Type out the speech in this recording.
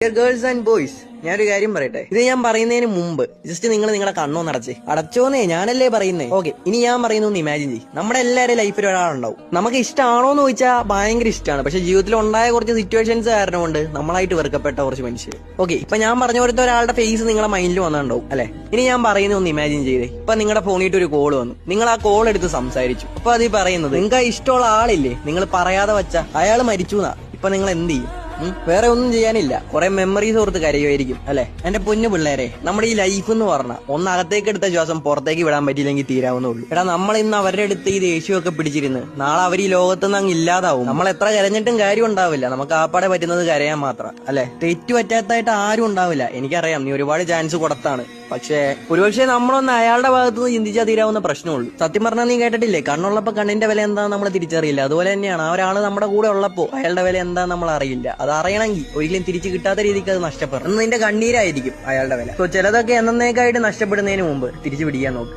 Girls and boys, ഞാനൊരു കാര്യം പറയട്ടെ. ഇത് ഞാൻ പറയുന്നതിന് മുമ്പ് ജസ്റ്റ് നിങ്ങൾ നിങ്ങളുടെ കണ്ണൊന്ന് അടച്ചോന്നേ, ഞാനല്ലേ പറയുന്നേ. ഓക്കെ, ഇനി ഞാൻ പറയുന്നൊന്ന് ഇമാജിൻ ചെയ്യും. നമ്മുടെ എല്ലാവരും ലൈഫിൽ ഒരാളുണ്ടാവും. നമുക്ക് ഇഷ്ടമാണോ എന്ന് ചോദിച്ചാൽ ഭയങ്കര ഇഷ്ടമാണ്. പക്ഷെ ജീവിതത്തിൽ ഉണ്ടായ കുറച്ച് സിറ്റുവേഷൻസ് കാരണം കൊണ്ട് നമ്മളായിട്ട് വെറുക്കപ്പെട്ട കുറച്ച് മനുഷ്യർ. ഓക്കെ, ഇപ്പൊ ഞാൻ പറഞ്ഞ പോലത്തെ ഒരാളുടെ ഫേസ് നിങ്ങളുടെ മൈൻഡിൽ വന്നിട്ടുണ്ടാവും അല്ലെ. ഇനി ഞാൻ പറയുന്ന ഒന്ന് ഇമാജിൻ ചെയ്തേ. ഇപ്പൊ നിങ്ങളുടെ ഫോണിട്ട് ഒരു കോൾ വന്നു, നിങ്ങൾ ആ കോൾ എടുത്ത് സംസാരിച്ചു. അപ്പൊ അത് പറയുന്നത് നിങ്ങൾക്ക് ഇഷ്ടമുള്ള ആളില്ലേ, നിങ്ങൾ പറയാതെ വെച്ച അയാൾ മരിച്ചു എന്നാ. ഇപ്പൊ നിങ്ങൾ എന്ത് ചെയ്യും? വേറെ ഒന്നും ചെയ്യാനില്ല, കുറെ മെമ്മറീസ് ഓർത്ത് കരയുമായിരിക്കും അല്ലെ. എന്റെ പൊന്നു പിള്ളേരെ, നമ്മുടെ ഈ ലൈഫ് എന്ന് പറഞ്ഞാൽ ഒന്ന് അകത്തേക്ക് എടുത്ത ശ്വാസം പുറത്തേക്ക് വിടാൻ പറ്റിയില്ലെങ്കിൽ തീരാവുന്നുള്ളൂ. എടാ, നമ്മൾ ഇന്ന് അവരുടെ അടുത്ത് ഈ ദേഷ്യമൊക്കെ പിടിച്ചിരുന്ന് നാളെ അവർ ഈ ലോകത്തുനിന്ന് അങ്ങ് ഇല്ലാതാവും. നമ്മൾ എത്ര കരഞ്ഞിട്ടും കാര്യം ഉണ്ടാവില്ല. നമുക്ക് ആപ്പാടെ പറ്റുന്നത് കരയാൻ മാത്രം അല്ലെ. തെറ്റു പറ്റാത്തായിട്ട് ആരും ഉണ്ടാവില്ല. എനിക്കറിയാം നീ ഒരുപാട് ചാൻസ് കൊടുത്താണ്. പക്ഷേ ഒരുപക്ഷെ നമ്മളൊന്ന് അയാളുടെ ഭാഗത്ത് നിന്ന് ചിന്തിച്ചാൽ തീരാവുന്ന പ്രശ്നമുള്ളൂ. സത്യം പറഞ്ഞാൽ നീ കേട്ടിട്ടില്ലേ, കണ്ണുള്ളപ്പോ കണ്ണിന്റെ വില എന്താണെന്ന് നമ്മൾ തിരിച്ചറിയില്ല. അതുപോലെ തന്നെയാണ് ആ ഒരാള് നമ്മുടെ കൂടെ ഉള്ളപ്പോ അയാളുടെ വില എന്താണെന്ന് നമ്മൾ അറിയില്ല. അത് അറിയണമെങ്കിൽ ഒരിക്കലും തിരിച്ചു കിട്ടാത്ത രീതിക്ക് അത് നഷ്ടപ്പെടും. നിന്റെ കണ്ണീരായിരിക്കും അയാളുടെ വില. സോ ചിലതൊക്കെ എന്നേക്കായിട്ട് നഷ്ടപ്പെടുന്നതിന് മുമ്പ് തിരിച്ചു പിടിക്കാൻ നോക്ക്.